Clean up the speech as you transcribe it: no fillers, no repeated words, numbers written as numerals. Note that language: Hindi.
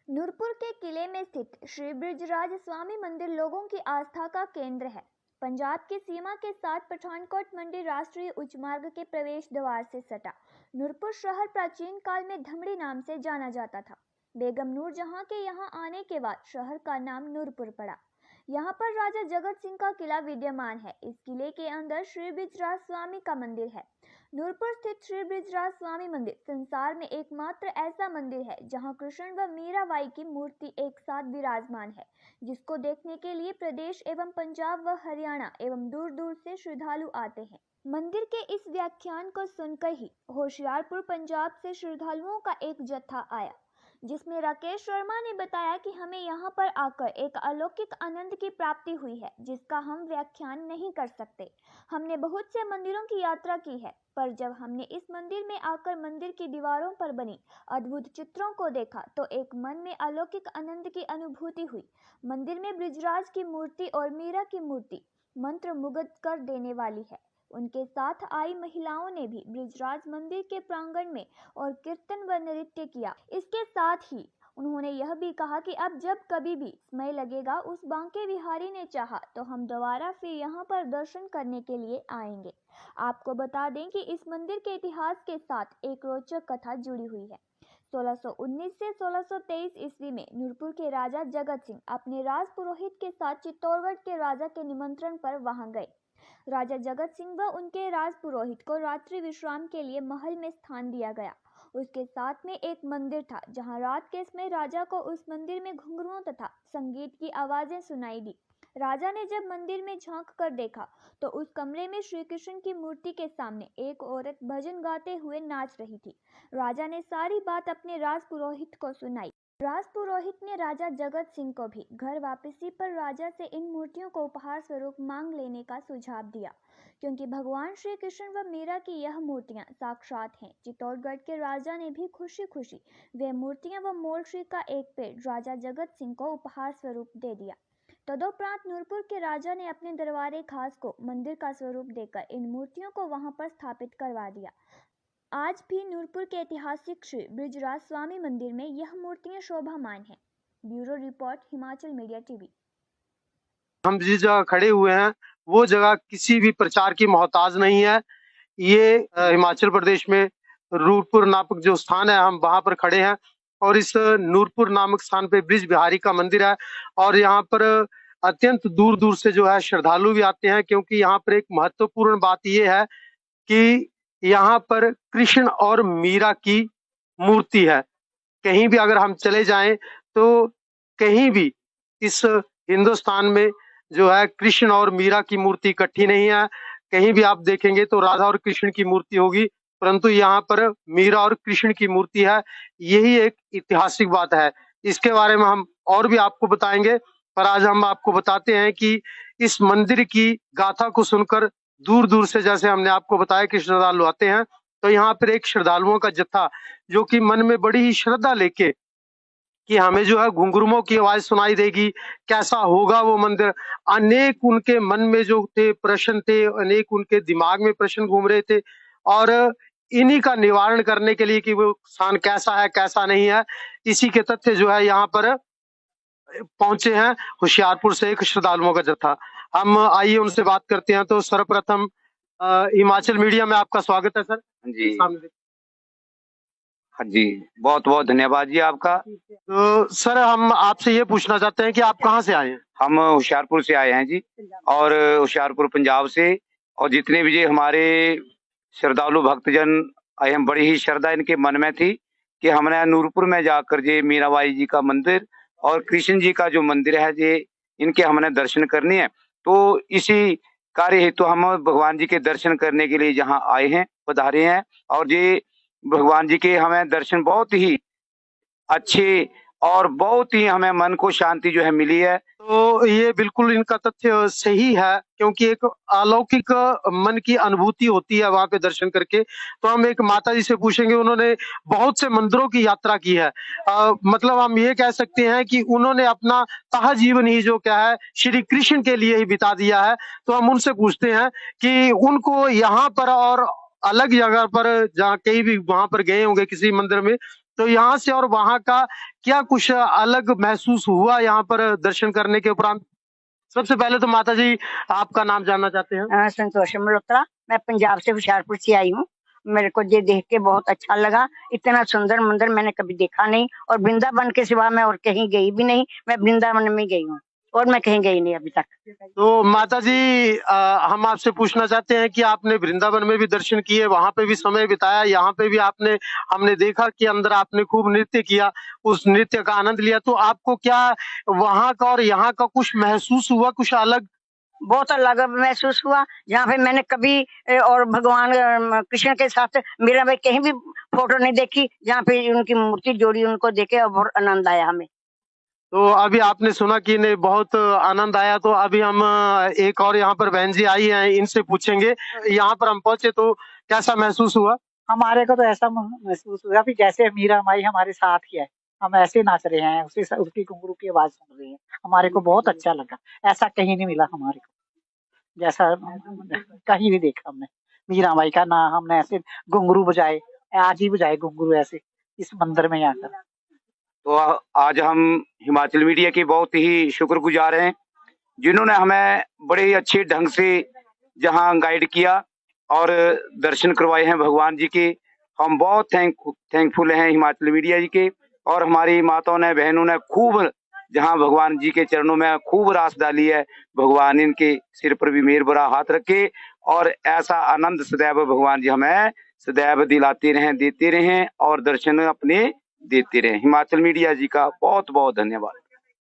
नूरपुर के किले में स्थित श्री बृजराज स्वामी मंदिर लोगों की आस्था का केंद्र है। पंजाब की सीमा के साथ पठानकोट मंडी राष्ट्रीय उच्च मार्ग के प्रवेश द्वार से सटा नूरपुर शहर प्राचीन काल में धमड़ी नाम से जाना जाता था। बेगम नूरजहां के यहाँ आने के बाद शहर का नाम नूरपुर पड़ा। यहाँ पर राजा जगत सिंह का किला विद्यमान है। इस किले के अंदर श्री बृजराज स्वामी का मंदिर है। नूरपुर स्थित श्री बृजराज स्वामी मंदिर संसार में एकमात्र ऐसा मंदिर है जहां कृष्ण व मीराबाई की मूर्ति एक साथ विराजमान है, जिसको देखने के लिए प्रदेश एवं पंजाब व हरियाणा एवं दूर दूर से श्रद्धालु आते हैं। मंदिर के इस व्याख्यान को सुनकर ही होशियारपुर पंजाब से श्रद्धालुओं का एक जत्था आया, जिसमें राकेश शर्मा ने बताया कि हमें यहाँ पर आकर एक अलौकिक आनंद की प्राप्ति हुई है, जिसका हम व्याख्यान नहीं कर सकते। हमने बहुत से मंदिरों की यात्रा की है, पर जब हमने इस मंदिर में आकर मंदिर की दीवारों पर बनी अद्भुत चित्रों को देखा तो एक मन में अलौकिक आनंद की अनुभूति हुई। मंदिर में बृजराज की मूर्ति और मीरा की मूर्ति मंत्र मुग्ध कर देने वाली है। उनके साथ आई महिलाओं ने भी बृजराज मंदिर के प्रांगण में और कीर्तन व नृत्य किया। इसके साथ ही उन्होंने यह भी कहा कि अब जब कभी भी समय लगेगा, उस बांके बिहारी ने चाहा तो हम दोबारा फिर यहाँ पर दर्शन करने के लिए आएंगे। आपको बता दें कि इस मंदिर के इतिहास के साथ एक रोचक कथा जुड़ी हुई है। 1619 से 1623 ईस्वी में नूरपुर के राजा जगत सिंह अपने राज पुरोहित के साथ चित्तौड़गढ़ के राजा के निमंत्रण पर वहां गए। राजा जगत सिंह व उनके राज पुरोहित को रात्रि विश्राम के लिए महल में स्थान दिया गया। उसके साथ में एक मंदिर था, जहां रात के समय राजा को उस मंदिर में घुंघरुओं तथा संगीत की आवाजें सुनाई दी। राजा ने जब मंदिर में झांक कर देखा तो उस कमरे में श्री कृष्ण की मूर्ति के सामने एक औरत भजन गाते हुए नाच रही थी। राजा ने सारी बात अपने राज पुरोहित को सुनाई। राज पुरोहित ने राजा जगत सिंह को भी घर वापसी पर राजा से इन मूर्तियों को उपहार स्वरूप मांग लेने का सुझाव दिया, क्योंकि भगवान श्री कृष्ण व मीरा की यह मूर्तियां साक्षात हैं। चित्तौड़गढ़ के राजा ने भी खुशी खुशी वे मूर्तियां व मोलश्री का एक पेड़ राजा जगत सिंह को उपहार स्वरूप दे दिया। तदोपरांत नूरपुर के राजा ने अपने दरबारे खास को मंदिर का स्वरूप देकर इन मूर्तियों को वहां पर स्थापित करवा दिया। आज भी नूरपुर के ऐतिहासिक श्री बृजराज स्वामी मंदिर में यह मूर्तियां शोभामान हैं। Bureau report, Himachal media TV. हम जिस जगह खड़े हुए हैं वो जगह किसी भी प्रचार की मोहताज नहीं है। ये हिमाचल प्रदेश में नूरपुर नामक जो स्थान है, हम वहां पर खड़े हैं और इस नूरपुर नामक स्थान पे ब्रिज बिहारी का मंदिर है और यहाँ पर अत्यंत दूर दूर से जो है श्रद्धालु भी आते हैं, क्योंकि यहाँ पर एक महत्वपूर्ण बात ये है कि यहाँ पर कृष्ण और मीरा की मूर्ति है। कहीं भी अगर हम चले जाएं तो कहीं भी इस हिंदुस्तान में जो है कृष्ण और मीरा की मूर्ति इकट्ठी नहीं है। कहीं भी आप देखेंगे तो राधा और कृष्ण की मूर्ति होगी, परंतु यहाँ पर मीरा और कृष्ण की मूर्ति है। यही एक ऐतिहासिक बात है। इसके बारे में हम और भी आपको बताएंगे, पर आज हम आपको बताते हैं कि इस मंदिर की गाथा को सुनकर दूर दूर से, जैसे हमने आपको बताया कि श्रद्धालु आते हैं, तो यहाँ पर एक श्रद्धालुओं का जत्था जो कि मन में बड़ी ही श्रद्धा लेके कि हमें जो है घुंघरुओं की आवाज सुनाई देगी, कैसा होगा वो मंदिर। अनेक उनके मन में जो थे प्रश्न थे, अनेक उनके दिमाग में प्रश्न घूम रहे थे और इन्हीं का निवारण करने के लिए कि वो स्थान कैसा है कैसा नहीं है, इसी के तथ्य जो है यहाँ पर पहुंचे हैं होशियारपुर से एक श्रद्धालुओं का जत्था। हम आइए उनसे बात करते हैं। तो सर्वप्रथम हिमाचल मीडिया में आपका स्वागत है सर। जी हाँ जी, बहुत बहुत धन्यवाद जी आपका। तो सर हम आपसे ये पूछना चाहते हैं कि आप कहाँ से आए हैं? हम होशियारपुर से आए हैं जी, और होशियारपुर पंजाब से। और जितने भी ये हमारे श्रद्धालु भक्तजन आए हैं, बड़ी ही श्रद्धा इनके मन में थी कि हमने नूरपुर में जाकर जे मीराबाई जी का मंदिर और कृष्ण जी का जो मंदिर है जे इनके हमने दर्शन करने हैं। तो इसी कार्य हेतु हम भगवान जी के दर्शन करने के लिए यहाँ आए हैं, पधारे हैं। और ये भगवान जी के हमें दर्शन बहुत ही अच्छे और बहुत ही हमें मन को शांति जो है मिली है। तो ये बिल्कुल इनका तथ्य सही है, क्योंकि एक अलौकिक मन की अनुभूति होती है वहां पे दर्शन करके। तो हम एक माता जी से पूछेंगे, उन्होंने बहुत से मंदिरों की यात्रा की है, मतलब हम ये कह सकते हैं कि उन्होंने अपना तहा जीवन ही जो क्या है श्री कृष्ण के लिए ही बिता दिया है। तो हम उनसे पूछते हैं कि उनको यहाँ पर और अलग जगह पर जहाँ कहीं भी वहां पर गए होंगे किसी मंदिर में, तो यहाँ से और वहाँ का क्या कुछ अलग महसूस हुआ यहाँ पर दर्शन करने के उपरांत? सबसे पहले तो माता जी आपका नाम जानना चाहते हैं। संतोष मल्होत्रा, मैं पंजाब से होशियारपुर से आई हूँ। मेरे को ये देख के बहुत अच्छा लगा। इतना सुंदर मंदिर मैंने कभी देखा नहीं और वृंदावन के सिवा मैं और कहीं गई भी नहीं। मैं वृंदावन में गई हूँ और मैं कहीं गई नहीं अभी तक। तो माता जी हम आपसे पूछना चाहते हैं कि आपने वृंदावन में भी दर्शन किए, वहां पे भी समय बिताया, यहाँ पे भी आपने हमने देखा कि अंदर आपने खूब नृत्य किया, उस नृत्य का आनंद लिया, तो आपको क्या वहां का और यहाँ का कुछ महसूस हुआ, कुछ अलग? बहुत अलग महसूस हुआ। जहाँ पे मैंने कभी और भगवान कृष्ण के साथ मीरा बाई कहीं भी फोटो नहीं देखी, जहाँ पे उनकी मूर्ति जोड़ी उनको देखे और बहुत आनंद आया हमें। तो अभी आपने सुना कि नहीं बहुत आनंद आया, तो अभी हम एक और यहाँ पर बहन जी आई हैं, इनसे पूछेंगे। यहाँ पर हम पहुंचे तो कैसा महसूस हुआ? हमारे को तो ऐसा महसूस हुआ कि जैसे मीरा माई हमारे साथ ही है, हम ऐसे नाच रहे हैं, उसकी घुंघरू की आवाज सुन रहे हैं। हमारे को बहुत अच्छा लगा, ऐसा कहीं नहीं मिला हमारे को, जैसा कहीं नहीं देखा हमने। मीरा माई का ना हमने ऐसे घुंघरू बजाए, आज ही बजाए घुंघरू ऐसे इस मंदिर में आकर। तो आज हम हिमाचल मीडिया के बहुत ही शुक्रगुजार हैं, जिन्होंने हमें बड़े ही अच्छे ढंग से जहां गाइड किया और दर्शन करवाए हैं भगवान जी के। हम बहुत थैंकफुल हैं हिमाचल मीडिया जी के, और हमारी माताओं ने बहनों ने खूब जहां भगवान जी के चरणों में खूब रास डाली है। भगवान इनके सिर पर भी मेहर भरा हाथ रखे और ऐसा आनंद सदैव भगवान जी हमें सदैव दिलाते रहें, देते रहें और दर्शन अपने देते रहें। हिमाचल मीडिया जी का बहुत बहुत धन्यवाद।